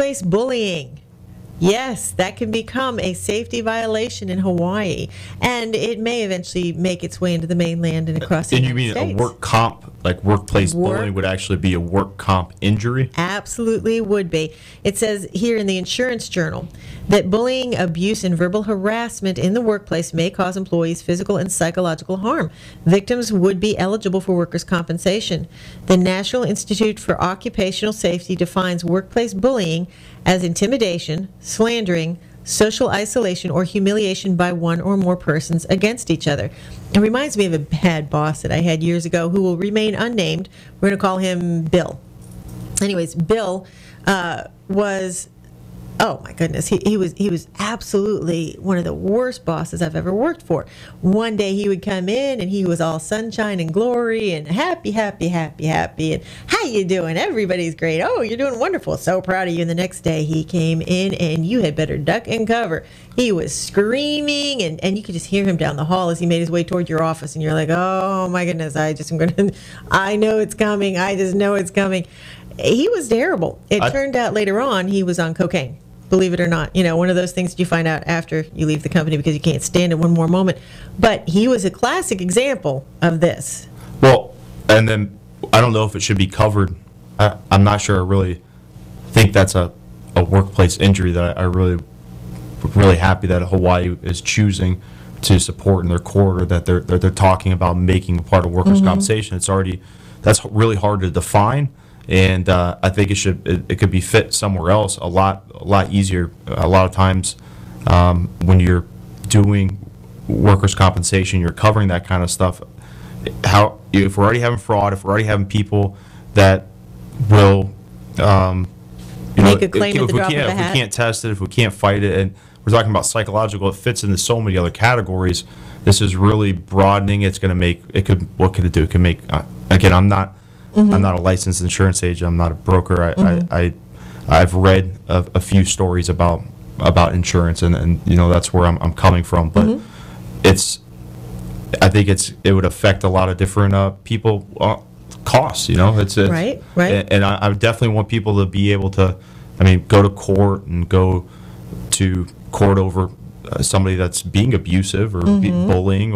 Workplace bullying. Yes, that can become a safety violation in Hawaii, and it may eventually make its way into the mainland and across the And you United mean States. a work comp, like workplace bullying would actually be a work comp injury? Absolutely would be. It says here in the Insurance Journal that bullying, abuse, and verbal harassment in the workplace may cause employees physical and psychological harm. Victims would be eligible for workers' compensation. The National Institute for Occupational Safety defines workplace bullying as intimidation, slandering, social isolation, or humiliation by one or more persons against each other. It reminds me of a bad boss that I had years ago who will remain unnamed. We're going to call him Bill. Anyways, Bill was, oh my goodness, he was absolutely one of the worst bosses I've ever worked for. One day he would come in and he was all sunshine and glory and happy, and how you doing? Everybody's great. Oh, you're doing wonderful. So proud of you. And the next day he came in and you had better duck and cover. He was screaming and you could just hear him down the hall as he made his way toward your office, and you're like, oh my goodness, I know it's coming. I just know it's coming. He was terrible. It turned out later on he was on cocaine. Believe it or not, one of those things that you find out after you leave the company because you can't stand it one more moment. But he was a classic example of this. Well, and then I don't know if it should be covered. I'm not sure I really think that's a workplace injury that I really happy that Hawaii is choosing to support in their quarter, that they're talking about making a part of workers' compensation. That's really hard to define. And I think it could be fit somewhere else a lot easier. A lot of times when you're doing workers' compensation, you're covering that kind of stuff. If we're already having fraud, if we're already having people that will make a claim at the drop of a hat. If we can't test it, if we can't fight it, and we're talking about psychological, it fits into so many other categories. This is really broadening. It's going to make what could it do? It can make again. I'm not a licensed insurance agent. I'm not a broker. I've read a few stories about insurance, and that's where I'm coming from. But I think it would affect a lot of different people costs. Right. And I definitely want people to be able to, go to court and go to court over somebody that's being abusive or bullying,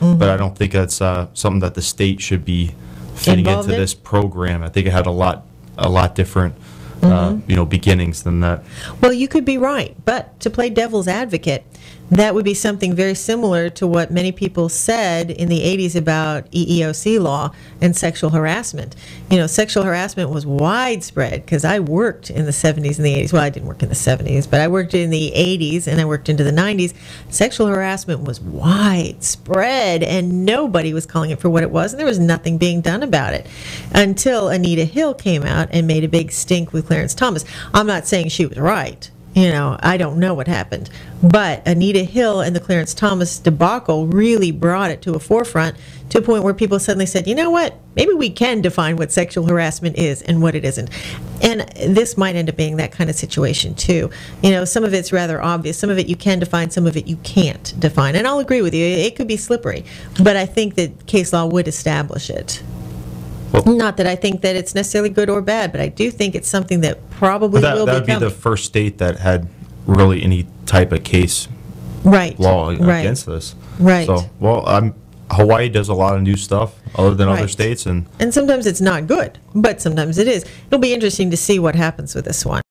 but I don't think that's something that the state should be fitting into this program. I think it had a lot different beginnings than that. Well, you could be right, but to play devil's advocate, that would be something very similar to what many people said in the 80s about EEOC law and sexual harassment. Sexual harassment was widespread because I worked in the 70s and the 80s. Well, I didn't work in the 70s, but I worked in the 80s and I worked into the 90s. Sexual harassment was widespread and nobody was calling it for what it was, and there was nothing being done about it until Anita Hill came out and made a big stink with Clarence Thomas. I'm not saying she was right. I don't know what happened. But Anita Hill and the Clarence Thomas debacle really brought it to a forefront, to a point where people suddenly said, you know what, maybe we can define what sexual harassment is and what it isn't. And this might end up being that kind of situation too. Some of it's rather obvious. Some of it you can define, some of it you can't define. And I'll agree with you, it could be slippery. But I think that case law would establish it. Well, not that I think that it's necessarily good or bad, but I do think it's something that probably will be coming. That would be the first state that had really any type of case law against this. Right. So, Hawaii does a lot of new stuff other than other states. And sometimes it's not good, but sometimes it is. It'll be interesting to see what happens with this one.